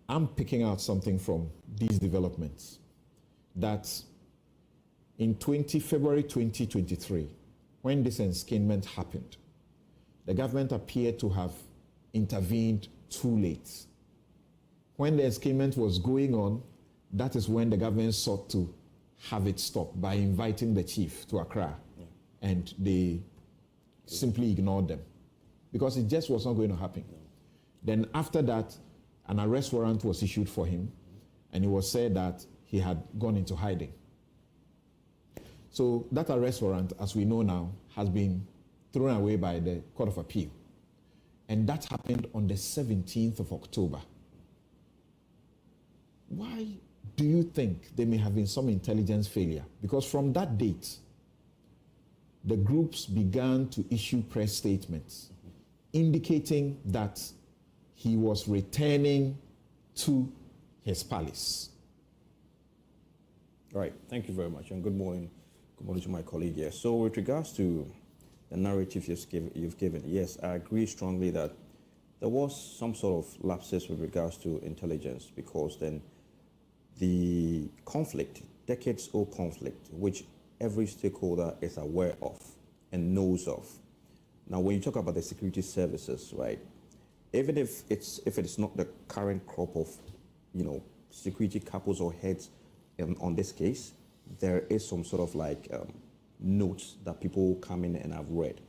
I'm picking out something from these developments, that in February 2023, when this enskinment happened, the government appeared to have intervened too late. When the enskinment was going on, that is when the government sought to have it stopped by inviting the chief to Accra, and they simply ignored them because it just was not going to happen. Then after that, an arrest warrant was issued for him, and it was said that he had gone into hiding. So that arrest warrant, as we know now, has been thrown away by the Court of Appeal. And that happened on the 17th of October. Why do you think there may have been some intelligence failure? Because from that date, the groups began to issue press statements indicating that he was returning to his palace. All right, thank you very much, and good morning. Good morning to my colleague here. So with regards to the narrative you've given, yes, I agree strongly that there was some sort of lapses with regards to intelligence, because then the conflict, decades-old conflict, which every stakeholder is aware of and knows of. Now, when you talk about the security services, right, even if it's not the current crop of, security couples or heads on this case, there is some sort of like notes that people come in and have read.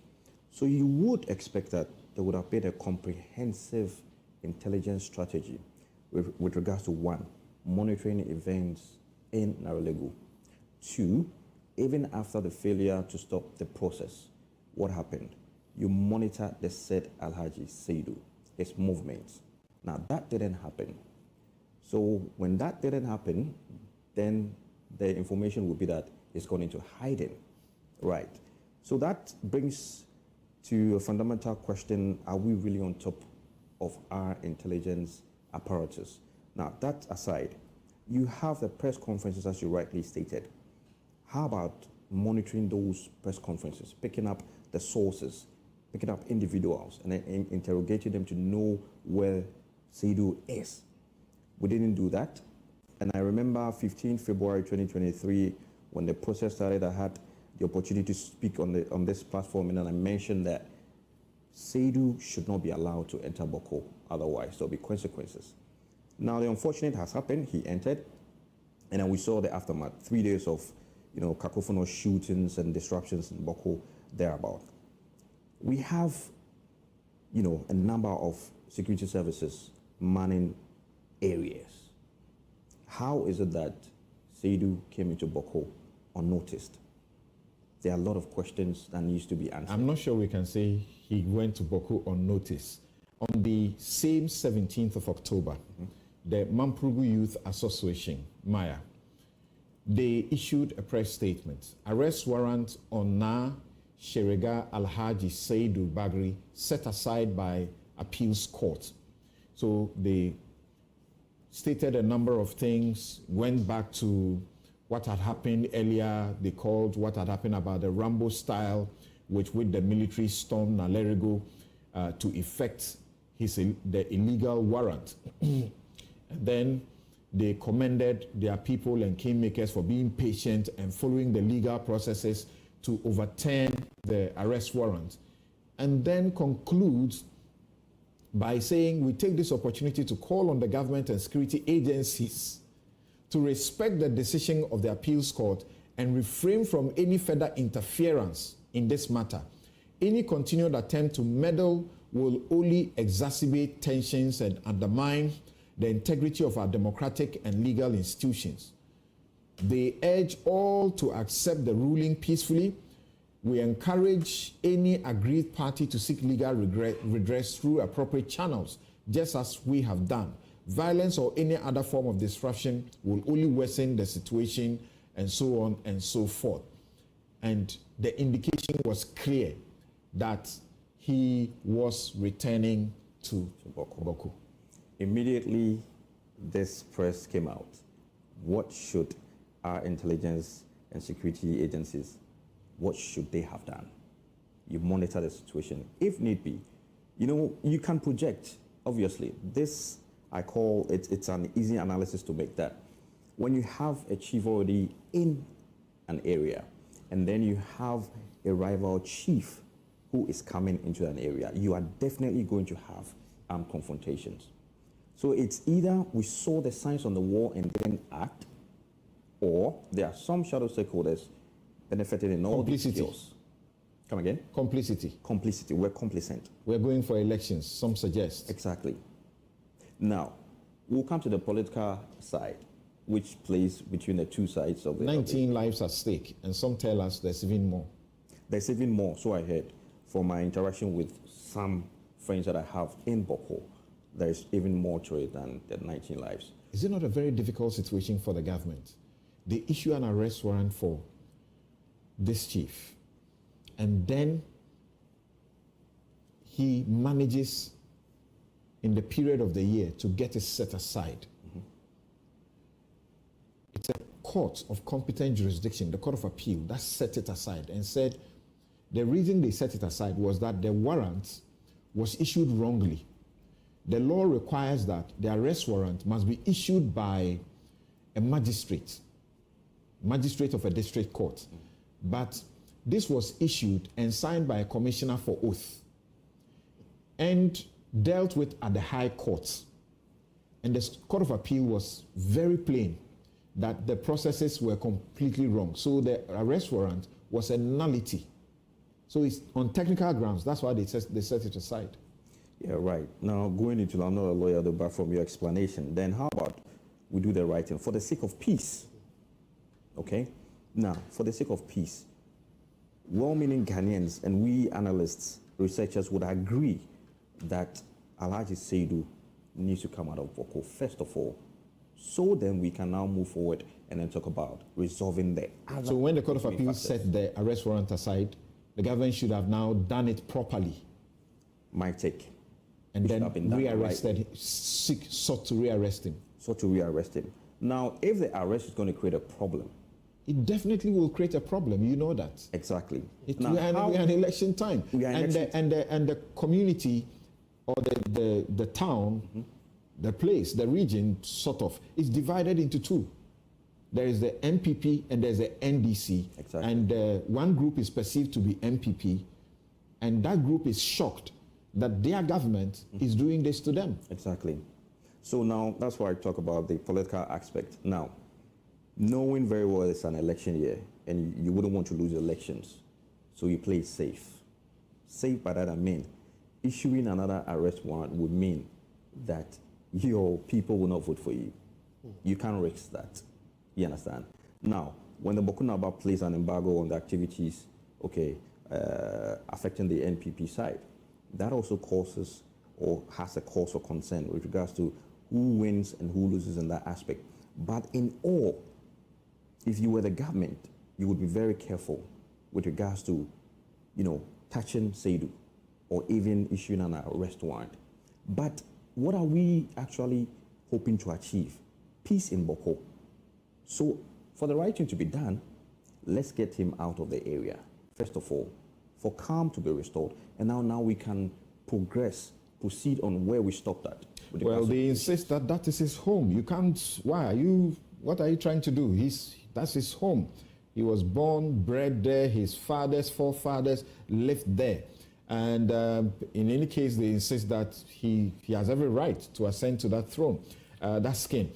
So you would expect that there would have been a comprehensive intelligence strategy with regards to, one, monitoring events in Narelegu. Two, even after the failure to stop the process, what happened? You monitor the said Alhaji Seidu, his movements. Now that didn't happen. So when that didn't happen, then the information would be that he's gone into hiding, right? So that brings to a fundamental question: are we really on top of our intelligence apparatus? Now, that aside, you have the press conferences, as you rightly stated. How about monitoring those press conferences, picking up the sources, picking up individuals, and then interrogating them to know where Seidu is? We didn't do that. And I remember 15 February 2023, when the process started, I had the opportunity to speak on this platform, and then I mentioned that Seidu should not be allowed to enter Bawku, otherwise there'll be consequences. Now, the unfortunate has happened. He entered, and then we saw the aftermath. 3 days of, cacophonous shootings and disruptions in Bawku, thereabout. We have, a number of security services manning areas. How is it that Seidu came into Bawku unnoticed? There are a lot of questions that needs to be answered. I'm not sure we can say he went to Bawku unnoticed. On the same 17th of October, the Mamprugu Youth Association, Maya, they issued a press statement. Arrest warrant on Na Sherega Alhaji Seidu Bagri set aside by appeals court. So they stated a number of things, went back to what had happened earlier. They called what had happened about the Rambo style, with the military stormed Narelegu to effect the illegal warrant. And then they commended their people and kingmakers for being patient and following the legal processes to overturn the arrest warrant. And then concludes by saying, we take this opportunity to call on the government and security agencies to respect the decision of the appeals court and refrain from any further interference in this matter. Any continued attempt to meddle will only exacerbate tensions and undermine the integrity of our democratic and legal institutions. They urge all to accept the ruling peacefully. We encourage any aggrieved party to seek legal redress through appropriate channels, just as we have done. Violence or any other form of disruption will only worsen the situation, and so on and so forth. And the indication was clear that he was returning to Bawku. Immediately, this press came out. What should our intelligence and security agencies, what should they have done? You monitor the situation, if need be. You can project, obviously. This I call it, it's an easy analysis to make that. When you have a chief already in an area, and then you have a rival chief who is coming into an area, you are definitely going to have armed confrontations. So it's either we saw the signs on the wall and didn't act, or there are some shadow stakeholders benefiting in all these skills. Come again? Complicity. Complicity. We're complicit. We're going for elections, some suggest. Exactly. Now, we'll come to the political side, which plays between the two sides of the 19 lives at stake, and some tell us there's even more. There's even more, so I heard from my interaction with some friends that I have in Bawku. There's even more to it than the 19 lives. Is it not a very difficult situation for the government? They issue an arrest warrant for this chief, and then he manages in the period of the year to get it set aside. Mm-hmm. It's a court of competent jurisdiction, the Court of Appeal, that set it aside and said the reason they set it aside was that the warrant was issued wrongly. The law requires that the arrest warrant must be issued by a magistrate of a district court. But this was issued and signed by a commissioner for oath and dealt with at the High Court. And the Court of Appeal was very plain that the processes were completely wrong. So the arrest warrant was a nullity. So it's on technical grounds. That's why they set it aside. Yeah, right. Now, going into, I'm not a lawyer, but from your explanation, then how about we do the right thing for the sake of peace? Okay? Now, for the sake of peace, well-meaning Ghanaians and we analysts, researchers would agree that Alhaji Seidu needs to come out of Bawku, first of all. So then we can now move forward and then talk about resolving the other. So when the Court of Appeal set the arrest warrant aside, the government should have now done it properly. My take. And then rearrested, sought to rearrest him. Sought to rearrest him. Now, if the arrest is going to create a problem, it definitely will create a problem. You know that. Exactly. Now, we are in election time. And the community or the town, mm-hmm. the place, the region, sort of, is divided into two. There is the MPP and there's the NDC. Exactly. And one group is perceived to be MPP, and that group is shocked that their government mm-hmm. is doing this to them. Exactly. So now, that's why I talk about the political aspect. Now, knowing very well it's an election year, and you wouldn't want to lose elections, so you play it safe. Safe by that I mean, issuing another arrest warrant would mean that your people will not vote for you. You can't risk that. You understand? Now, when the Bawku Naba places an embargo on the activities, affecting the NPP side, that also causes or has a cause for concern with regards to who wins and who loses in that aspect. But in all, if you were the government, you would be very careful with regards to, touching Seidu or even issuing an arrest warrant. But what are we actually hoping to achieve? Peace in Bawku. So for the right thing to be done, let's get him out of the area, first of all, for calm to be restored. And now we can proceed on where we stopped at. Well, they insist that that is his home. You can't, what are you trying to do? That's his home. He was born, bred there, his fathers, forefathers lived there. And in any case, they insist that he has every right to ascend to that throne, that skin.